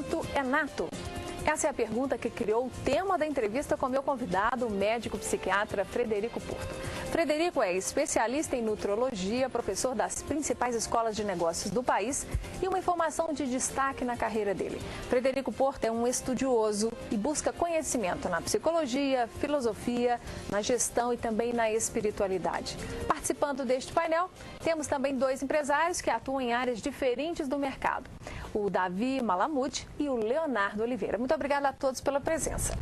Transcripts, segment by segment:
talento é nato? Essa é a pergunta que criou o tema da entrevista com meu convidado, o médico psiquiatra Frederico Porto. Frederico é especialista em nutrologia, professor das principais escolas de negócios do país e uma informação de destaque na carreira dele. Frederico Porto é um estudioso e busca conhecimento na psicologia, filosofia, na gestão e também na espiritualidade. Participando deste painel, temos também dois empresários que atuam em áreas diferentes do mercado. O Davi Malamud e o Leonardo Oliveira. Muito obrigada a todos pela presença.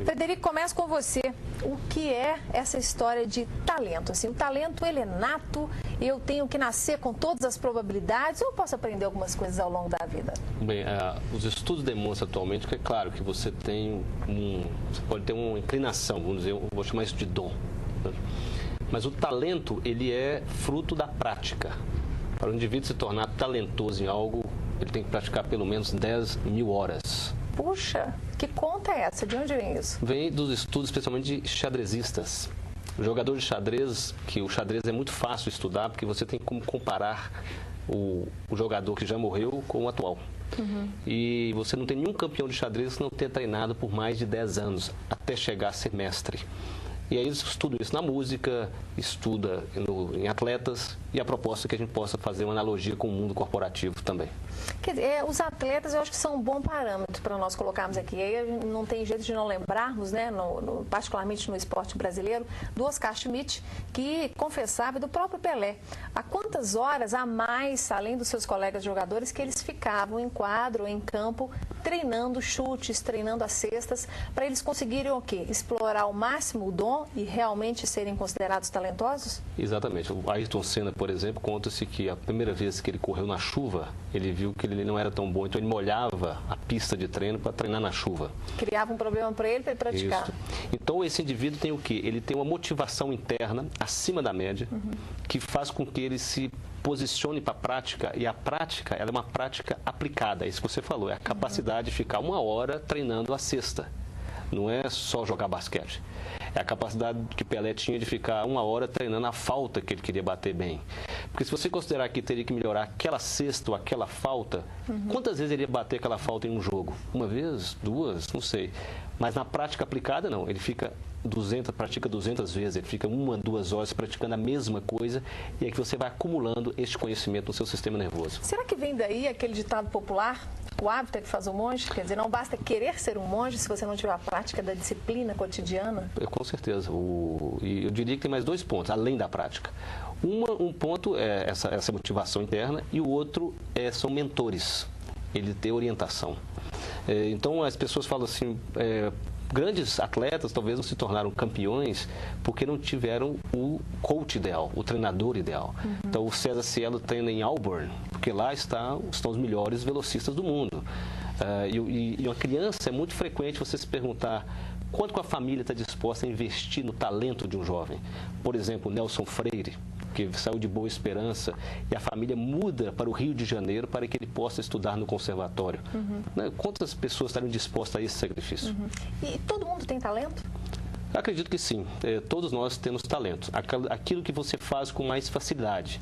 Frederico, começo com você. O que é essa história de talento? Assim, o talento, ele é nato, eu tenho que nascer com todas as probabilidades ou eu posso aprender algumas coisas ao longo da vida? Bem, os estudos demonstram atualmente que é claro que você tem você pode ter uma inclinação, vamos dizer, eu vou chamar isso de dom. Né? Mas o talento, ele é fruto da prática. Para o indivíduo se tornar talentoso em algo, ele tem que praticar pelo menos 10.000 horas. Puxa, que conta é essa? De onde vem isso? Vem dos estudos, especialmente de xadrezistas. O jogador de xadrez, que o xadrez é muito fácil estudar, porque você tem como comparar o jogador que já morreu com o atual. E você não tem nenhum campeão de xadrez que não tenha treinado por mais de 10 anos, até chegar a ser mestre. E aí eles estudam isso na música, estuda em atletas, e a proposta é que a gente possa fazer uma analogia com o mundo corporativo também. Quer dizer, os atletas eu acho que são um bom parâmetro para nós colocarmos aqui. Aí não tem jeito de não lembrarmos, né, particularmente no esporte brasileiro, do Oscar Schmidt, que confessava, e do próprio Pelé, há quantas horas a mais, além dos seus colegas jogadores, que eles ficavam em quadro, em campo, treinando chutes, treinando as cestas, para eles conseguirem o quê? Explorar ao máximo o dom e realmente serem considerados talentosos? Exatamente. O Ayrton Senna, por exemplo, conta-se que a primeira vez que ele correu na chuva, ele viu que ele não era tão bom, então ele molhava a pista de treino para treinar na chuva. Criava um problema para ele praticar. Isso. Então esse indivíduo tem o quê? Ele tem uma motivação interna acima da média, que faz com que ele se posicione para a prática, e a prática, ela é uma prática aplicada, é isso que você falou, é a capacidade de ficar 1 hora treinando a cesta. Não é só jogar basquete. É a capacidade que Pelé tinha de ficar 1 hora treinando a falta que ele queria bater bem. Porque se você considerar que teria que melhorar aquela cesta ou aquela falta, quantas vezes ele ia bater aquela falta em um jogo? 1 vez? 2? Não sei. Mas na prática aplicada, não. Ele fica pratica 200 vezes, ele fica 1, 2 horas praticando a mesma coisa, e é que você vai acumulando este conhecimento no seu sistema nervoso. Será que vem daí aquele ditado popular? O hábito é que faz o monge? Quer dizer, não basta querer ser um monge se você não tiver a prática da disciplina cotidiana? Com certeza. E eu diria que tem mais 2 pontos, além da prática. Um ponto é essa motivação interna, e o outro são mentores. Ele ter orientação. Então, as pessoas falam assim, grandes atletas talvez não se tornaram campeões porque não tiveram o coach ideal, o treinador ideal. Então, o César Cielo treina em Auburn, porque lá estão os melhores velocistas do mundo. E uma criança, é muito frequente você se perguntar quanto que a família está disposta a investir no talento de um jovem. Por exemplo, Nelson Freire, que saiu de Boa Esperança, e a família muda para o Rio de Janeiro para que ele possa estudar no conservatório. Quantas pessoas estariam dispostas a esse sacrifício? E todo mundo tem talento? Eu acredito que sim. Todos nós temos talento. Aquilo que você faz com mais facilidade.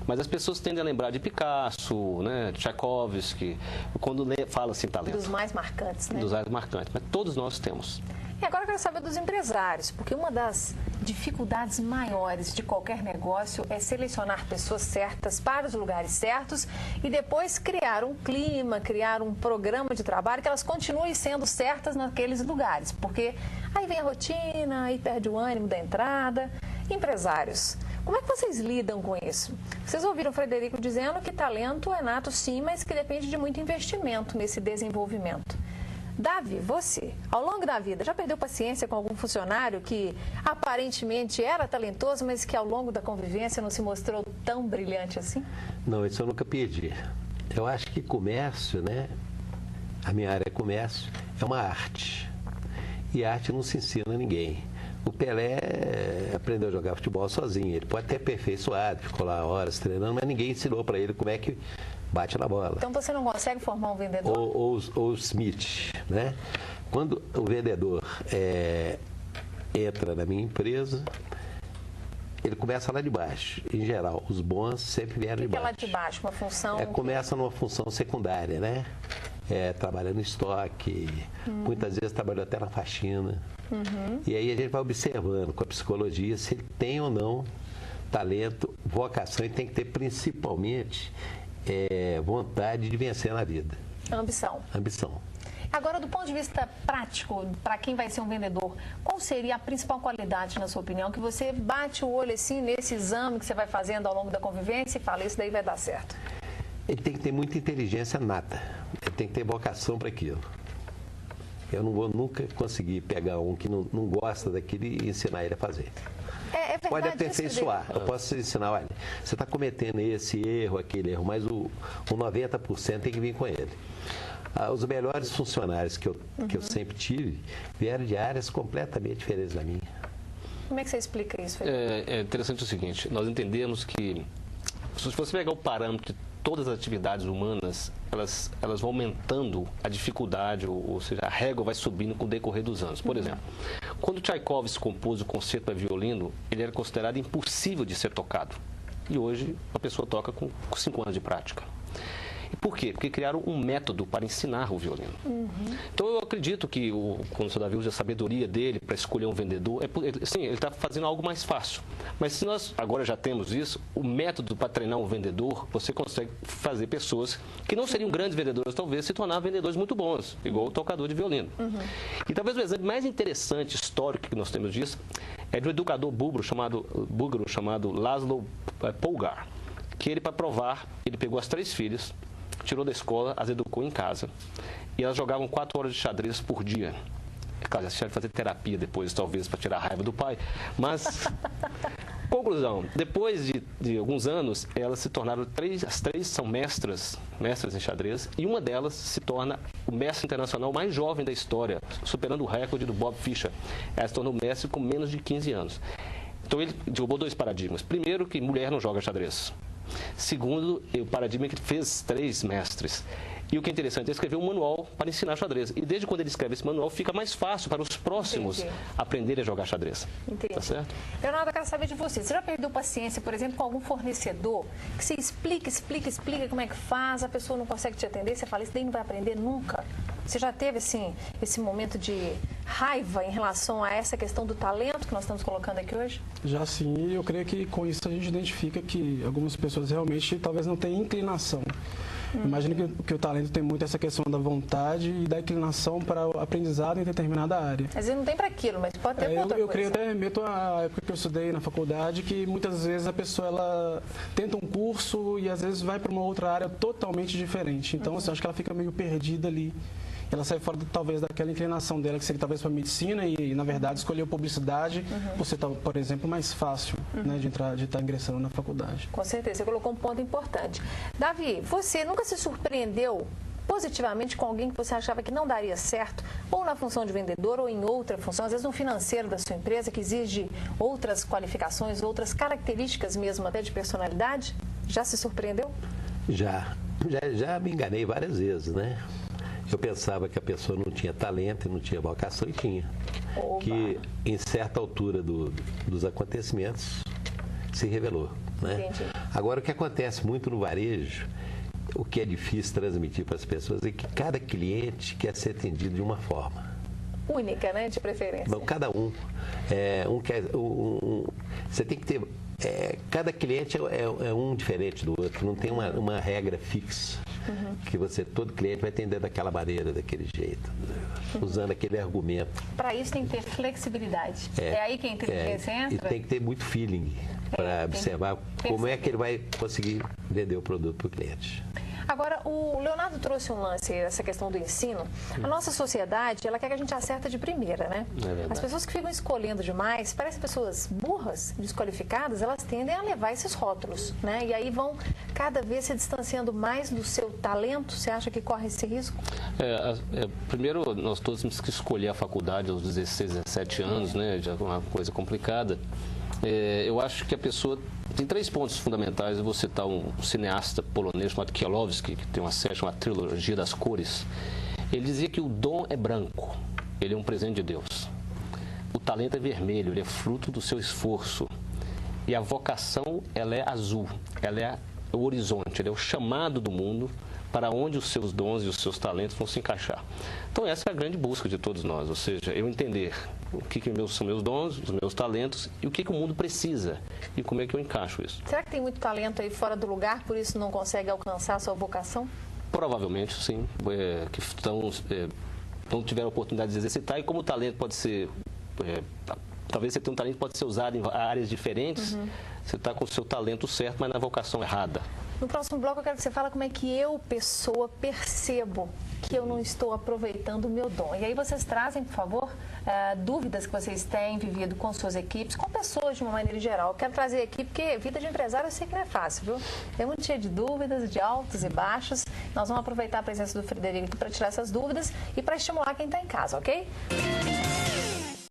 Mas as pessoas tendem a lembrar de Picasso, né, Tchaikovsky, quando fala assim talento. Dos mais marcantes, né? Dos mais marcantes. Mas todos nós temos. E agora eu quero saber dos empresários, porque uma das dificuldades maiores de qualquer negócio é selecionar pessoas certas para os lugares certos e depois criar um clima, criar um programa de trabalho que elas continuem sendo certas naqueles lugares, porque aí vem a rotina, aí perde o ânimo da entrada. Empresários, como é que vocês lidam com isso? Vocês ouviram o Frederico dizendo que talento é nato sim, mas que depende de muito investimento nesse desenvolvimento. Davi, você, ao longo da vida, já perdeu paciência com algum funcionário que aparentemente era talentoso, mas que ao longo da convivência não se mostrou tão brilhante assim? Não, isso eu nunca perdi. Eu acho que comércio, né? A minha área é comércio, é uma arte. E arte não se ensina a ninguém. O Pelé aprendeu a jogar futebol sozinho. Ele pode ter aperfeiçoado, ficou lá horas treinando, mas ninguém ensinou para ele como é que bate na bola. Então você não consegue formar um vendedor? Ou o Smith, né? Quando o vendedor entra na minha empresa, ele começa lá de baixo. Em geral, os bons sempre vieram de baixo. O que é lá de baixo? Uma função... Começa numa função secundária, né? trabalha no estoque, muitas vezes trabalhou até na faxina. E aí a gente vai observando com a psicologia se ele tem ou não talento, vocação, e tem que ter principalmente vontade de vencer na vida. Ambição. Agora, do ponto de vista prático, para quem vai ser um vendedor, qual seria a principal qualidade, na sua opinião, que você bate o olho assim nesse exame que você vai fazendo ao longo da convivência e fala, isso daí vai dar certo? Ele tem que ter muita inteligência nata, ele tem que ter vocação para aquilo. Eu não vou nunca conseguir pegar um que não gosta daquilo e ensinar ele a fazer. Verdade, pode aperfeiçoar. Eu posso ensinar, olha, você está cometendo esse erro, aquele erro, mas o 90% tem que vir com ele. Os melhores funcionários que eu sempre tive vieram de áreas completamente diferentes da minha. Como é que você explica isso, Felipe? É interessante o seguinte, nós entendemos que, se você pegar o parâmetro de todas as atividades humanas, elas vão aumentando a dificuldade, ou seja, a régua vai subindo com o decorrer dos anos. Por exemplo, quando Tchaikovsky compôs o concerto para violino, ele era considerado impossível de ser tocado. E hoje, a pessoa toca com 5 anos de prática. E por quê? Porque criaram um método para ensinar o violino. Então, eu acredito que, quando o Sr. Davi usa a sabedoria dele para escolher um vendedor, sim, ele está fazendo algo mais fácil. Mas se nós agora já temos isso, o método para treinar um vendedor, você consegue fazer pessoas que não seriam grandes vendedores, talvez, se tornar vendedores muito bons, igual o tocador de violino. E talvez o exemplo mais interessante, histórico que nós temos disso, é de um educador búlgaro chamado Laszlo Polgar, que ele, para provar, ele pegou as 3 filhas, tirou da escola, as educou em casa. E elas jogavam 4 horas de xadrez por dia. É claro, elas tiveram que fazer terapia depois, talvez, para tirar a raiva do pai. Mas, conclusão, depois de alguns anos, elas se tornaram as 3 são mestras em xadrez, e uma delas se torna o mestre internacional mais jovem da história, superando o recorde do Bob Fischer. Ela se tornou mestre com menos de 15 anos. Então, ele derrubou 2 paradigmas. Primeiro, que mulher não joga xadrez. Segundo, o paradigma que fez 3 mestres. E o que é interessante, ele escreveu um manual para ensinar xadrez. E desde quando ele escreve esse manual, fica mais fácil para os próximos aprenderem a jogar xadrez. Entendi. Tá certo? Leonardo, eu quero saber de você. Você já perdeu paciência, por exemplo, com algum fornecedor que você explica como é que faz, a pessoa não consegue te atender, você fala, isso daí não vai aprender nunca? Você já teve, assim, esse momento de raiva em relação a essa questão do talento que nós estamos colocando aqui hoje? Já sim, e eu creio que com isso a gente identifica que algumas pessoas realmente talvez não tenham inclinação. Imagino que o talento tem muito essa questão da vontade e da inclinação para o aprendizado em determinada área. Às vezes não tem para aquilo, mas pode ter para outra coisa. Eu creio até remeto à época que eu estudei na faculdade, que muitas vezes a pessoa ela tenta um curso e às vezes vai para uma outra área totalmente diferente. Então, assim, acho que ela fica meio perdida ali. Ela sai fora, talvez, daquela inclinação dela, que seria talvez para medicina e, na verdade, escolheu publicidade por ser, por exemplo, mais fácil né, de estar ingressando na faculdade. Com certeza, você colocou um ponto importante. Davi, você nunca se surpreendeu positivamente com alguém que você achava que não daria certo, ou na função de vendedor, ou em outra função, às vezes no financeiro da sua empresa, que exige outras qualificações, outras características mesmo, até de personalidade? Já se surpreendeu? Já me enganei várias vezes, né? Eu pensava que a pessoa não tinha talento e não tinha vocação, e tinha. Oba. Que em certa altura dos acontecimentos se revelou. Né? Entendi. Agora, o que acontece muito no varejo, o que é difícil transmitir para as pessoas, é que cada cliente quer ser atendido de uma forma. Única, né? De preferência. Não, cada um. Você tem que ter... cada cliente é um diferente do outro, não tem uma regra fixa. Que todo cliente vai atender daquela maneira, daquele jeito, usando aquele argumento. Para isso tem que ter flexibilidade. É aí que a inteligência entra? E tem que ter muito feeling para observar como é que ele vai conseguir vender o produto para o cliente. Agora, o Leonardo trouxe um lance, essa questão do ensino. A nossa sociedade, ela quer que a gente acerte de primeira, né? As pessoas que ficam escolhendo demais, parecem pessoas burras, desqualificadas, elas tendem a levar esses rótulos, né? E aí vão cada vez se distanciando mais do seu talento. Você acha que corre esse risco? Primeiro, nós todos temos que escolher a faculdade aos 16, 17 anos, né? Já é uma coisa complicada. Eu acho que a pessoa tem 3 pontos fundamentais. Eu vou citar um cineasta polonês chamado Kiełowski, que tem uma série chamada Trilogia das Cores. Ele dizia que o dom é branco, ele é um presente de Deus. O talento é vermelho, ele é fruto do seu esforço. E a vocação, ela é azul, ela é o horizonte, ela é o chamado do mundo para onde os seus dons e os seus talentos vão se encaixar. Então essa é a grande busca de todos nós, ou seja, eu entender o que são meus dons, os meus talentos e o que o mundo precisa e como é que eu encaixo isso. Será que tem muito talento aí fora do lugar, por isso não consegue alcançar a sua vocação? Provavelmente sim, que não tiveram a oportunidade de exercitar, e como o talento pode ser, talvez você tenha um talento que pode ser usado em áreas diferentes, você está com o seu talento certo, mas na vocação errada. No próximo bloco eu quero que você fale como é que eu, pessoa, percebo que eu não estou aproveitando o meu dom. E aí vocês trazem, por favor, dúvidas que vocês têm vivido com suas equipes, com pessoas de uma maneira geral. Eu quero trazer aqui porque vida de empresário eu sei que não é fácil, viu? É muito cheio de dúvidas, de altos e baixos. Nós vamos aproveitar a presença do Frederico para tirar essas dúvidas e para estimular quem está em casa, ok?